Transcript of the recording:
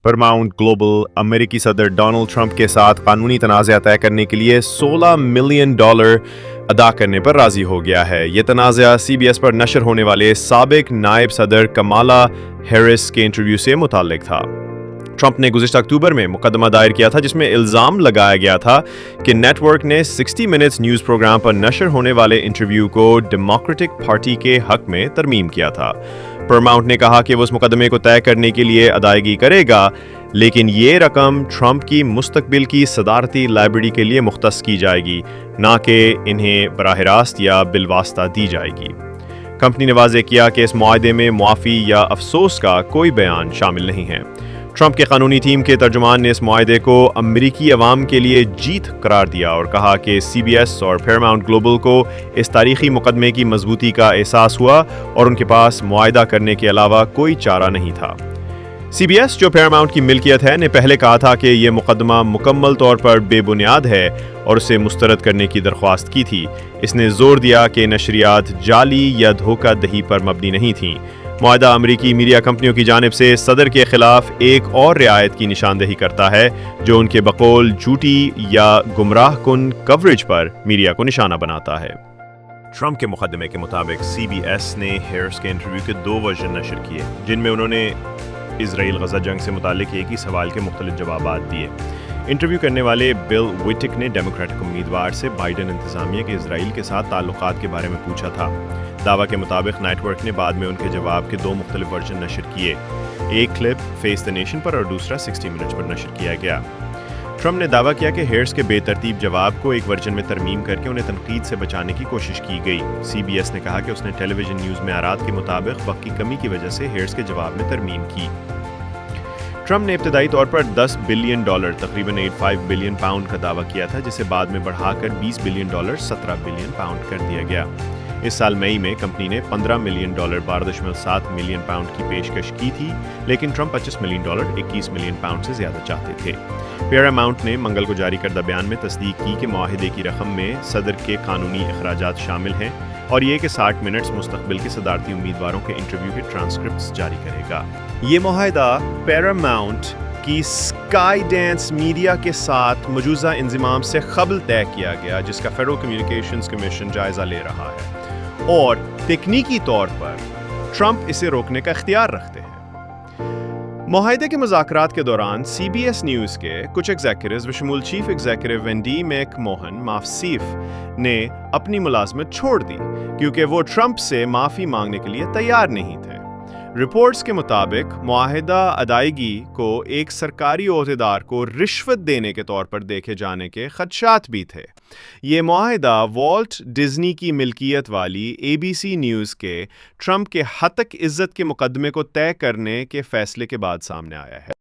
پرماؤنٹ global امریکی صدر Donald Trump کے ساتھ قانونی تنازعہ طے کرنے کے لیے $16 ملین ادا کرنے پر راضی ہو گیا ہے۔ یہ تنازعہ سی بی ایس پر نشر ہونے والے سابق نائب صدر کمالا ہیرس کے انٹرویو سے متعلق تھا۔ ٹرمپ نے گزشتہ اکتوبر میں مقدمہ دائر کیا تھا جس میں الزام لگایا گیا تھا کہ نیٹ ورک نے 60 منٹس نیوز پروگرام پر نشر ہونے والے انٹرویو کو ڈیموکریٹک پارٹی کے حق میں ترمیم کیا تھا۔ پرماؤنٹ نے کہا کہ وہ اس مقدمے کو طے کرنے کے لیے ادائیگی کرے گا، لیکن یہ رقم ٹرمپ کی مستقبل کی صدارتی لائبریری کے لیے مختص کی جائے گی، نہ کہ انہیں براہ راست یا بالواسطہ دی جائے گی۔ کمپنی نے واضح کیا کہ اس معاہدے میں معافی یا افسوس کا کوئی بیان شامل نہیں ہے۔ ٹرمپ کے قانونی ٹیم کے ترجمان نے اس معاہدے کو امریکی عوام کے لیے جیت قرار دیا اور کہا کہ سی بی ایس اور پیراماؤنٹ گلوبل کو اس تاریخی مقدمے کی مضبوطی کا احساس ہوا اور ان کے پاس معاہدہ کرنے کے علاوہ کوئی چارہ نہیں تھا۔ سی بی ایس، جو پیراماؤنٹ کی ملکیت ہے، نے پہلے کہا تھا کہ یہ مقدمہ مکمل طور پر بے بنیاد ہے اور اسے مسترد کرنے کی درخواست کی تھی۔ اس نے زور دیا کہ نشریات جعلی یا دھوکہ دہی پر مبنی نہیں تھیں۔ معاہدہ امریکی میڈیا کمپنیوں کی جانب سے صدر کے خلاف ایک اور رعایت کی نشاندہی کرتا ہے جو ان کے بقول جھوٹی یا گمراہ کن کوریج پر میڈیا کو نشانہ بناتا ہے۔ ٹرمپ کے مقدمے کے مطابق سی بی ایس نے ہیرس کے انٹرویو کے 2 ورژن نشر کیے جن میں انہوں نے اسرائیل غزہ جنگ سے متعلق ایک ہی سوال کے مختلف جوابات دیے۔ انٹرویو کرنے والے بل وٹک نے ڈیموکریٹک امیدوار سے بائیڈن انتظامیہ کے اسرائیل کے ساتھ تعلقات کے بارے میں پوچھا تھا۔ دعویٰ کے مطابق نیٹ ورک نے بعد میں ان کے جواب کے 2 مختلف ورژن نشر کیے، ایک کلپ فیس دی نیشن پر اور دوسرا 60 منٹس پر نشر کیا گیا۔ ٹرمپ نے دعویٰ کیا کہ ہیرس کے بے ترتیب جواب کو ایک ورژن میں ترمیم کر کے انہیں تنقید سے بچانے کی کوشش کی گئی۔ سی بی ایس نے کہا کہ اس نے ٹیلی ویژن نیوز معیارات کے مطابق وقت کی کمی کی وجہ سے ہیرس کے جواب میں ترمیم کی۔ ٹرمپ نے ابتدائی طور پر $10 بلین تقریباً 85 بلین پاؤنڈ کا دعویٰ کیا تھا، جسے بعد میں بڑھا کر $20 بلین 17 بلین پاؤنڈ کر دیا گیا۔ اس سال مئی میں کمپنی نے $15 ملین 12.7 ملین پاؤنڈ کی پیشکش کی تھی، لیکن ٹرمپ $25 ملین 21 ملین پاؤنڈ سے زیادہ چاہتے تھے۔ پیراماؤنٹ نے منگل کو جاری کردہ بیان میں تصدیق کی کہ معاہدے کی رقم میں صدر کے قانونی اخراجات شامل ہیں اور یہ کہ 60 منٹس مستقبل کے صدارتی امیدواروں کے انٹرویو کے ٹرانسکرپٹس جاری کرے گا۔ یہ معاہدہ پیراماؤنٹ کی اسکائی ڈانس میڈیا کے ساتھ مجوزہ انضمام سے قبل طے کیا گیا، جس کا فیڈرل کمیونیکیشنز کمیشن جائزہ لے رہا ہے اور تکنیکی طور پر ٹرمپ اسے روکنے کا اختیار رکھتے ہیں۔ معاہدے کے مذاکرات کے دوران سی بی ایس نیوز کے کچھ ایگزیکٹوز بشمول chief executive Wendy McMahon مافسیف نے اپنی ملازمت چھوڑ دی کیونکہ وہ ٹرمپ سے معافی مانگنے کے لیے تیار نہیں تھے۔ رپورٹس کے مطابق معاہدہ ادائیگی کو ایک سرکاری عہدیدار کو رشوت دینے کے طور پر دیکھے جانے کے خدشات بھی تھے۔ یہ معاہدہ والٹ ڈزنی کی ملکیت والی اے بی سی نیوز کے ٹرمپ کے ہتک عزت کے مقدمے کو طے کرنے کے فیصلے کے بعد سامنے آیا ہے۔